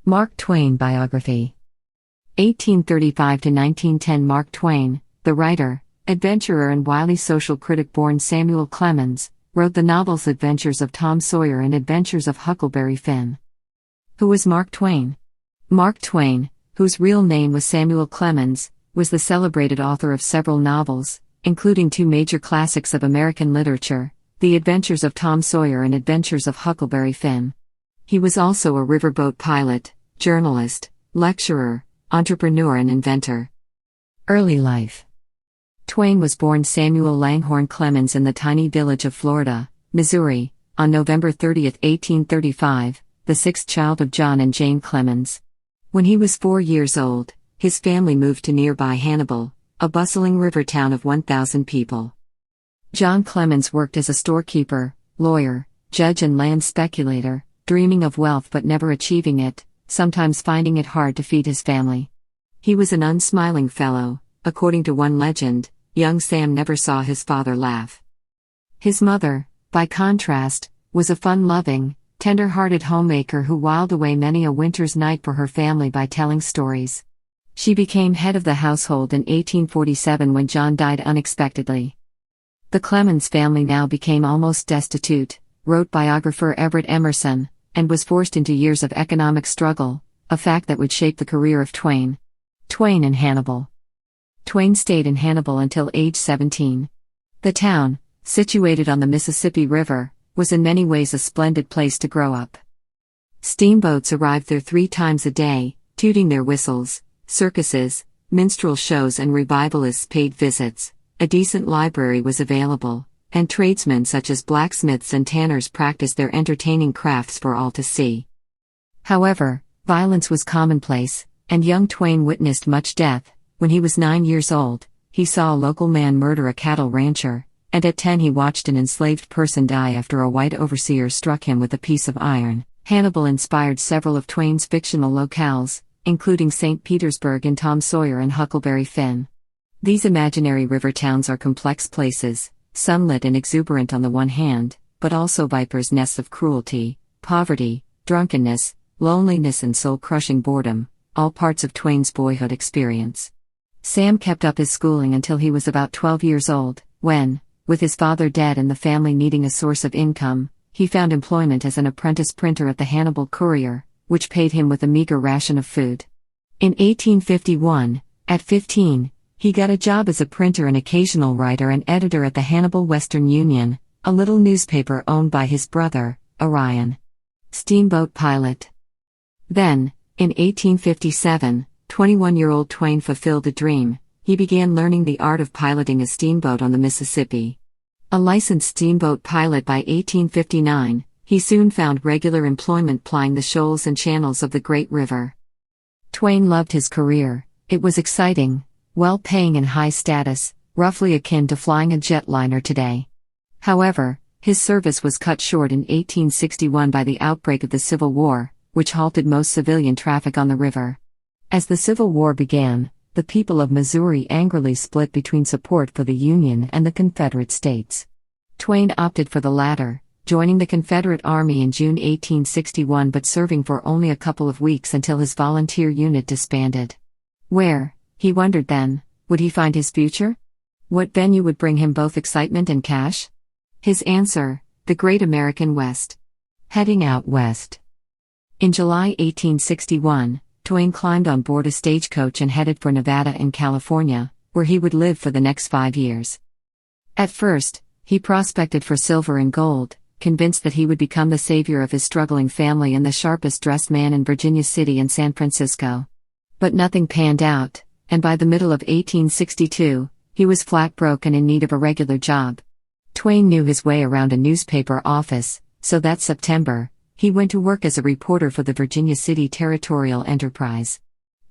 Mark Twain Biography 1835 to 1910. Mark Twain, the writer, adventurer and wily social critic born Samuel Clemens, wrote the novels Adventures of Tom Sawyer and Adventures of Huckleberry Finn. Who was Mark Twain? Mark Twain, whose real name was Samuel Clemens, was the celebrated author of several novels, including two major classics of American literature, The Adventures of Tom Sawyer and Adventures of Huckleberry Finn. He was also a riverboat pilot, journalist, lecturer, entrepreneur and inventor. Early life. Twain was born Samuel Langhorne Clemens in the tiny village of Florida, Missouri, on November 30, 1835, the sixth child of John and Jane Clemens. When he was 4 years old, his family moved to nearby Hannibal, a bustling river town of 1,000 people. John Clemens worked as a storekeeper, lawyer, judge and land speculator, dreaming of wealth but never achieving it, sometimes finding it hard to feed his family. He was an unsmiling fellow. According to one legend, young Sam never saw his father laugh. His mother, by contrast, was a fun-loving, tender-hearted homemaker who whiled away many a winter's night for her family by telling stories. She became head of the household in 1847 when John died unexpectedly. The Clemens family now became almost destitute, wrote biographer Everett Emerson, and was forced into years of economic struggle, a fact that would shape the career of Twain. Twain in Hannibal. Twain stayed in Hannibal until age 17. The town, situated on the Mississippi River, was in many ways a splendid place to grow up. Steamboats arrived there 3 times a day, tooting their whistles, circuses, minstrel shows and revivalists paid visits, a decent library was available, and tradesmen such as blacksmiths and tanners practiced their entertaining crafts for all to see. However, violence was commonplace, and young Twain witnessed much death. When he was 9 years old, he saw a local man murder a cattle rancher, and at 10 he watched an enslaved person die after a white overseer struck him with a piece of iron. Hannibal inspired several of Twain's fictional locales, including St. Petersburg in Tom Sawyer and Huckleberry Finn. These imaginary river towns are complex places, sunlit and exuberant on the one hand, but also vipers' nests of cruelty, poverty, drunkenness, loneliness and soul-crushing boredom, all parts of Twain's boyhood experience. Sam kept up his schooling until he was about 12 years old, when, with his father dead and the family needing a source of income, he found employment as an apprentice printer at the Hannibal Courier, which paid him with a meager ration of food. In 1851, at 15, he got a job as a printer and occasional writer and editor at the Hannibal Western Union, a little newspaper owned by his brother, Orion. Steamboat pilot. Then, in 1857, 21-year-old Twain fulfilled a dream. He began learning the art of piloting a steamboat on the Mississippi. A licensed steamboat pilot by 1859, he soon found regular employment plying the shoals and channels of the great river. Twain loved his career. It was exciting, well-paying and high status, roughly akin to flying a jetliner today. However, his service was cut short in 1861 by the outbreak of the Civil War, which halted most civilian traffic on the river. As the Civil War began, the people of Missouri angrily split between support for the Union and the Confederate States. Twain opted for the latter, joining the Confederate Army in June 1861 but serving for only a couple of weeks until his volunteer unit disbanded. Where, he wondered then, would he find his future? What venue would bring him both excitement and cash? His answer, the Great American West. Heading out west. In July 1861, Twain climbed on board a stagecoach and headed for Nevada and California, where he would live for the next 5 years. At first, he prospected for silver and gold, convinced that he would become the savior of his struggling family and the sharpest-dressed man in Virginia City and San Francisco. But nothing panned out, and by the middle of 1862, he was flat broke and in need of a regular job. Twain knew his way around a newspaper office, so that September, he went to work as a reporter for the Virginia City Territorial Enterprise.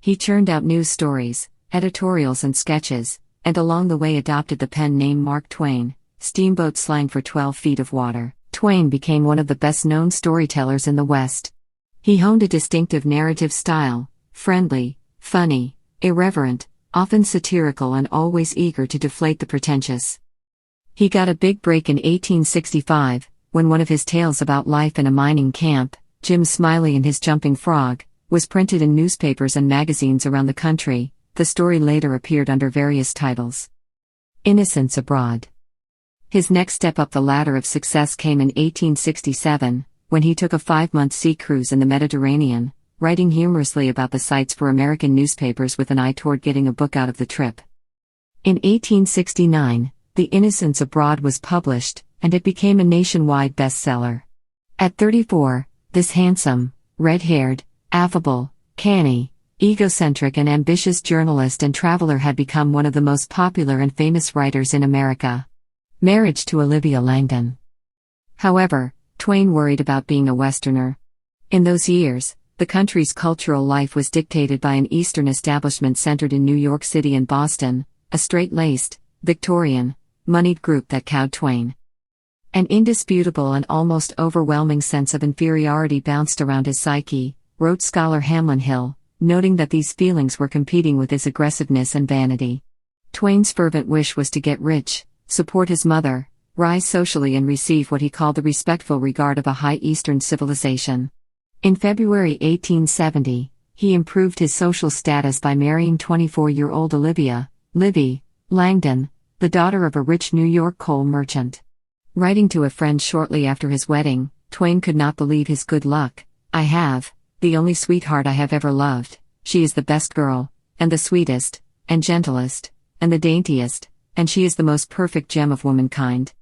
He churned out news stories, editorials and sketches, and along the way adopted the pen name Mark Twain, steamboat slang for 12 feet of water. Twain became one of the best-known storytellers in the West. He honed a distinctive narrative style, friendly, funny, irreverent, often satirical and always eager to deflate the pretentious. He got a big break in 1865, when one of his tales about life in a mining camp, Jim Smiley and his jumping frog, was printed in newspapers and magazines around the country. The story later appeared under various titles. Innocents Abroad. His next step up the ladder of success came in 1867, when he took a 5-month sea cruise in the Mediterranean, writing humorously about the sights for American newspapers with an eye toward getting a book out of the trip. In 1869, The Innocents Abroad was published, and it became a nationwide bestseller. At 34, this handsome, red-haired, affable, canny, egocentric and ambitious journalist and traveler had become one of the most popular and famous writers in America. Marriage to Olivia Langdon. However, Twain worried about being a Westerner. In those years, the country's cultural life was dictated by an Eastern establishment centered in New York City and Boston, a straight-laced, Victorian, moneyed group that cowed Twain. An indisputable and almost overwhelming sense of inferiority bounced around his psyche, wrote scholar Hamlin Hill, noting that these feelings were competing with his aggressiveness and vanity. Twain's fervent wish was to get rich, support his mother, rise socially and receive what he called the respectful regard of a high Eastern civilization. In February 1870, he improved his social status by marrying 24-year-old Olivia, Livy, Langdon, the daughter of a rich New York coal merchant. Writing to a friend shortly after his wedding, Twain could not believe his good luck. "I have the only sweetheart I have ever loved. She is the best girl, and the sweetest, and gentlest, and the daintiest, and she is the most perfect gem of womankind."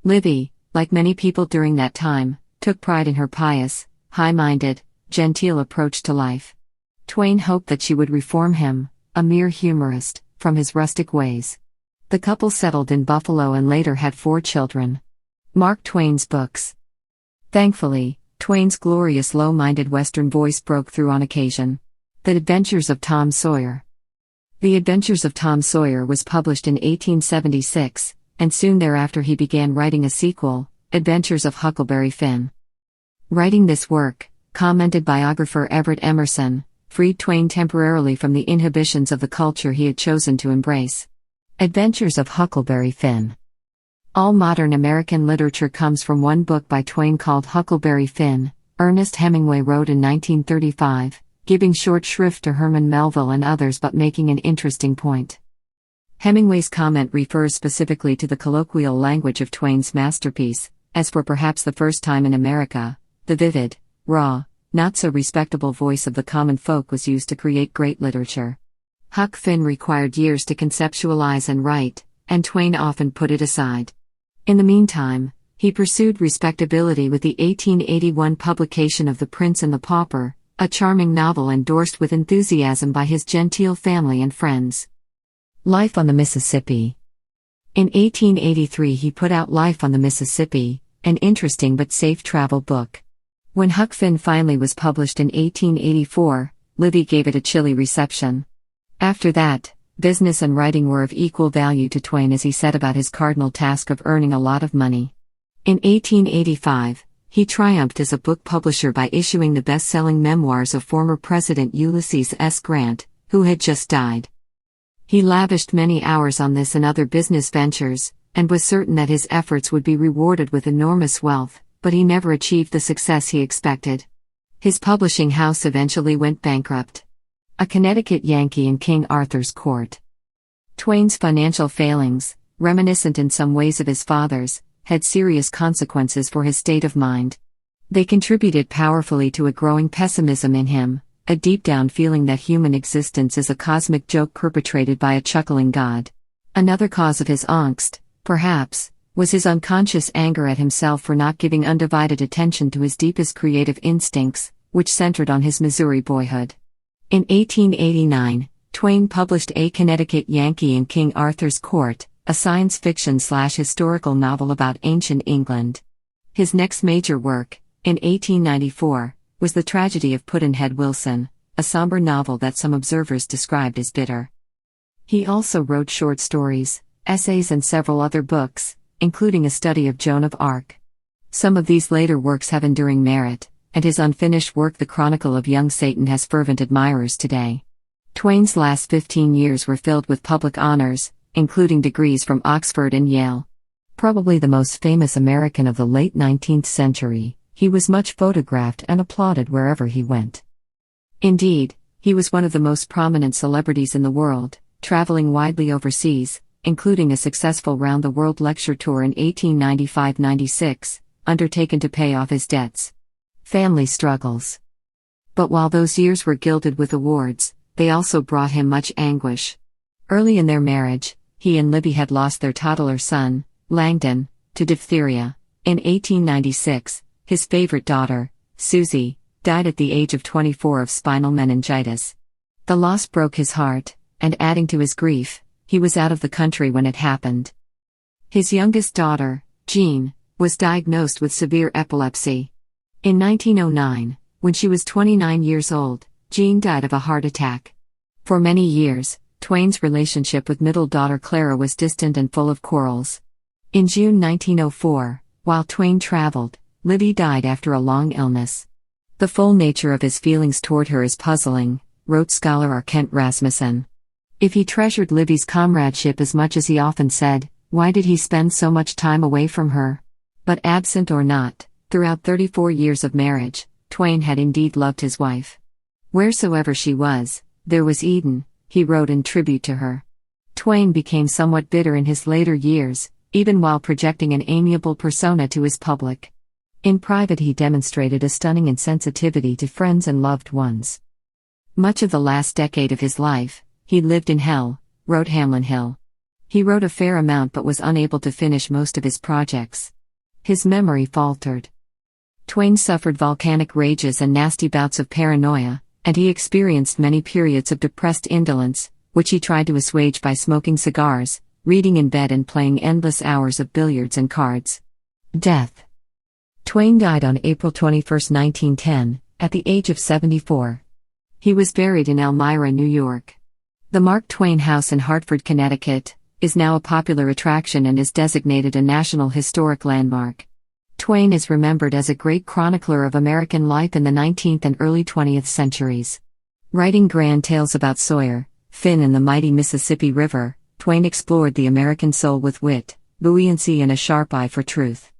Livy, like many people during that time, took pride in her pious, high-minded, genteel approach to life. Twain hoped that she would reform him, a mere humorist, from his rustic ways. The couple settled in Buffalo and later had 4 children. Mark Twain's books. Thankfully, Twain's glorious low-minded Western voice broke through on occasion. The Adventures of Tom Sawyer. The Adventures of Tom Sawyer was published in 1876, and soon thereafter he began writing a sequel, Adventures of Huckleberry Finn. Writing this work, commented biographer Everett Emerson, freed Twain temporarily from the inhibitions of the culture he had chosen to embrace. Adventures of Huckleberry Finn. All modern American literature comes from one book by Twain called Huckleberry Finn, Ernest Hemingway wrote in 1935, giving short shrift to Herman Melville and others but making an interesting point. Hemingway's comment refers specifically to the colloquial language of Twain's masterpiece, as for perhaps the first time in America, the vivid, raw, not-so-respectable voice of the common folk was used to create great literature. Huck Finn required years to conceptualize and write, and Twain often put it aside. In the meantime, he pursued respectability with the 1881 publication of The Prince and the Pauper, a charming novel endorsed with enthusiasm by his genteel family and friends. Life on the Mississippi. In 1883 he put out Life on the Mississippi, an interesting but safe travel book. When Huck Finn finally was published in 1884, Livy gave it a chilly reception. After that, business and writing were of equal value to Twain as he set about his cardinal task of earning a lot of money. In 1885, he triumphed as a book publisher by issuing the best-selling memoirs of former President Ulysses S. Grant, who had just died. He lavished many hours on this and other business ventures, and was certain that his efforts would be rewarded with enormous wealth, but he never achieved the success he expected. His publishing house eventually went bankrupt. A Connecticut Yankee in King Arthur's Court. Twain's financial failings, reminiscent in some ways of his father's, had serious consequences for his state of mind. They contributed powerfully to a growing pessimism in him, a deep-down feeling that human existence is a cosmic joke perpetrated by a chuckling god. Another cause of his angst, perhaps, was his unconscious anger at himself for not giving undivided attention to his deepest creative instincts, which centered on his Missouri boyhood. In 1889, Twain published A Connecticut Yankee in King Arthur's Court, a science fiction/historical novel about ancient England. His next major work, in 1894, was The Tragedy of Pudd'nhead Wilson, a somber novel that some observers described as bitter. He also wrote short stories, essays and several other books, including a study of Joan of Arc. Some of these later works have enduring merit, and his unfinished work The Chronicle of Young Satan has fervent admirers today. Twain's last 15 years were filled with public honors, including degrees from Oxford and Yale. Probably the most famous American of the late 19th century, he was much photographed and applauded wherever he went. Indeed, he was one of the most prominent celebrities in the world, traveling widely overseas, including a successful round-the-world lecture tour in 1895-96, undertaken to pay off his debts. Family struggles. But while those years were gilded with awards, they also brought him much anguish. Early in their marriage, he and Libby had lost their toddler son, Langdon, to diphtheria. In 1896, his favorite daughter, Susie, died at the age of 24 of spinal meningitis. The loss broke his heart, and adding to his grief, he was out of the country when it happened. His youngest daughter, Jean, was diagnosed with severe epilepsy. In 1909, when she was 29 years old, Jean died of a heart attack. For many years, Twain's relationship with middle daughter Clara was distant and full of quarrels. In June 1904, while Twain traveled, Libby died after a long illness. The full nature of his feelings toward her is puzzling, wrote scholar R. Kent Rasmussen. If he treasured Libby's comradeship as much as he often said, why did he spend so much time away from her? But absent or not, throughout 34 years of marriage, Twain had indeed loved his wife. Wheresoever she was, there was Eden, he wrote in tribute to her. Twain became somewhat bitter in his later years, even while projecting an amiable persona to his public. In private he demonstrated a stunning insensitivity to friends and loved ones. Much of the last decade of his life, he lived in hell, wrote Hamlin Hill. He wrote a fair amount but was unable to finish most of his projects. His memory faltered. Twain suffered volcanic rages and nasty bouts of paranoia, and he experienced many periods of depressed indolence, which he tried to assuage by smoking cigars, reading in bed and playing endless hours of billiards and cards. Death. Twain died on April 21, 1910, at the age of 74. He was buried in Elmira, New York. The Mark Twain House in Hartford, Connecticut, is now a popular attraction and is designated a National Historic Landmark. Twain is remembered as a great chronicler of American life in the 19th and early 20th centuries. Writing grand tales about Sawyer, Finn and the mighty Mississippi River, Twain explored the American soul with wit, buoyancy and a sharp eye for truth.